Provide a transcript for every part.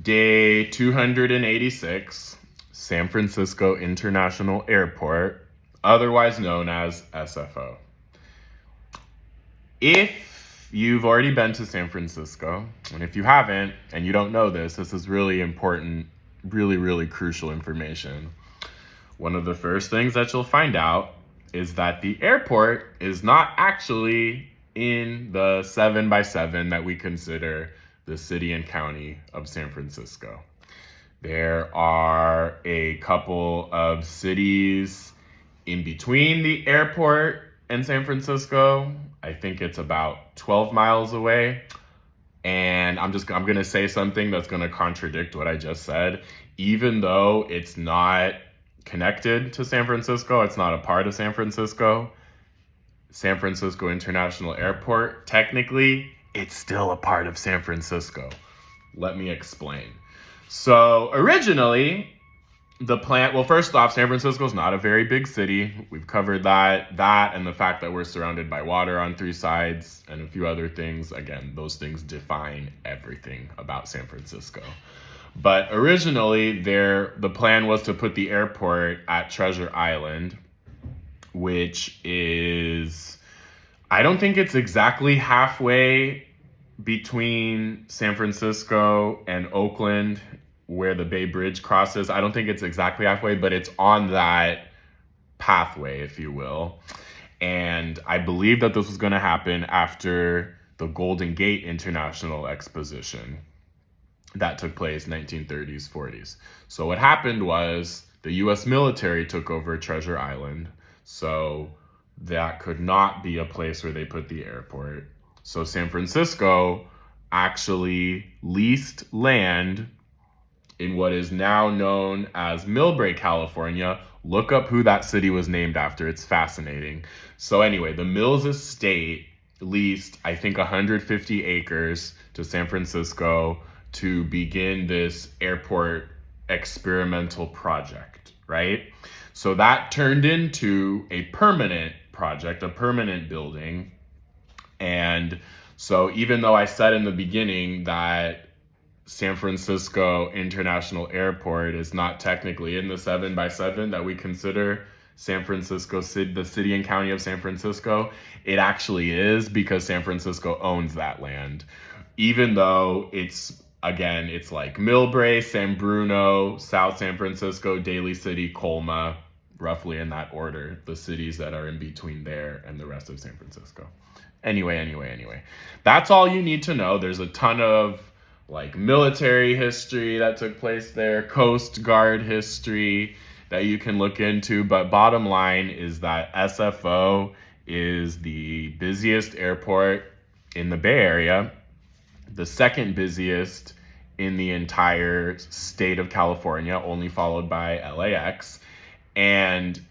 Day 286, San Francisco International Airport, otherwise known as SFO. If you've already been to San Francisco, and if you haven't, and you don't know this is really important, really crucial information. One of the first things that you'll find out is that the airport is not actually in the 7x7 that we consider the city and county of San Francisco. There are a couple of cities in between the airport and San Francisco. I think it's about 12 miles away. And I'm going to say something that's going to contradict what I just said. Even though it's not connected to San Francisco, it's not a part of San Francisco International Airport, technically, it's still a part of San Francisco. Let me explain. So originally, first off, San Francisco is not a very big city. We've covered that and the fact that we're surrounded by water on three sides and a few other things. Again, those things define everything about San Francisco. But originally, the plan was to put the airport at Treasure Island, which is, I don't think it's exactly halfway between San Francisco and Oakland, where the Bay Bridge crosses. I don't think it's exactly halfway, but it's on that pathway, if you will. And I believe that this was going to happen after the Golden Gate International Exposition that took place 1930s, 40s. So what happened was the U.S. military took over Treasure Island. So that could not be a place where they put the airport. So San Francisco actually leased land in what is now known as Millbrae, California. Look up who that city was named after. It's fascinating. So anyway, the Mills Estate leased, I think, 150 acres to San Francisco to begin this airport experimental project, right? So that turned into a permanent project, a permanent building. And so even though I said in the beginning that San Francisco International Airport is not technically in the 7x7 that we consider San Francisco, the city and county of San Francisco, it actually is, because San Francisco owns that land. Even though it's like Millbrae, San Bruno, South San Francisco, Daly City, Colma, roughly in that order, the cities that are in between there and the rest of San Francisco. Anyway. That's all you need to know. There's a ton of military history that took place there, Coast Guard history that you can look into. But bottom line is that SFO is the busiest airport in the Bay Area, the second busiest in the entire state of California, only followed by LAX. And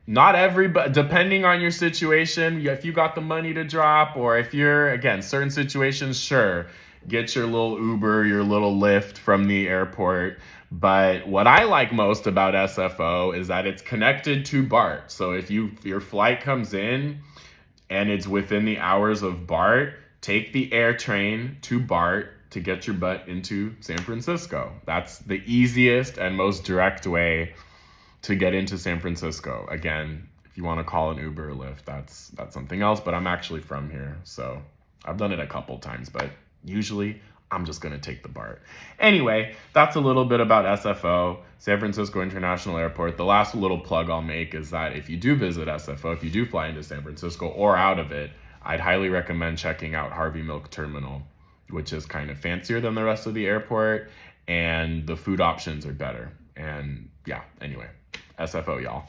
not everybody, depending on your situation, if you got the money to drop, or if you're, again, certain situations, sure, get your little Uber, your little Lyft from the airport. But what I like most about SFO is that it's connected to BART. So if your flight comes in and it's within the hours of BART, take the air train to BART to get your butt into San Francisco. That's the easiest and most direct way to get into San Francisco. Again, if you want to call an Uber or Lyft, that's something else, but I'm actually from here, so I've done it a couple times, but usually I'm just going to take the BART. Anyway, that's a little bit about SFO, San Francisco International Airport. The last little plug I'll make is that if you do visit SFO, if you do fly into San Francisco or out of it, I'd highly recommend checking out Harvey Milk Terminal, which is kind of fancier than the rest of the airport, and the food options are better. And yeah, anyway, SFO, y'all.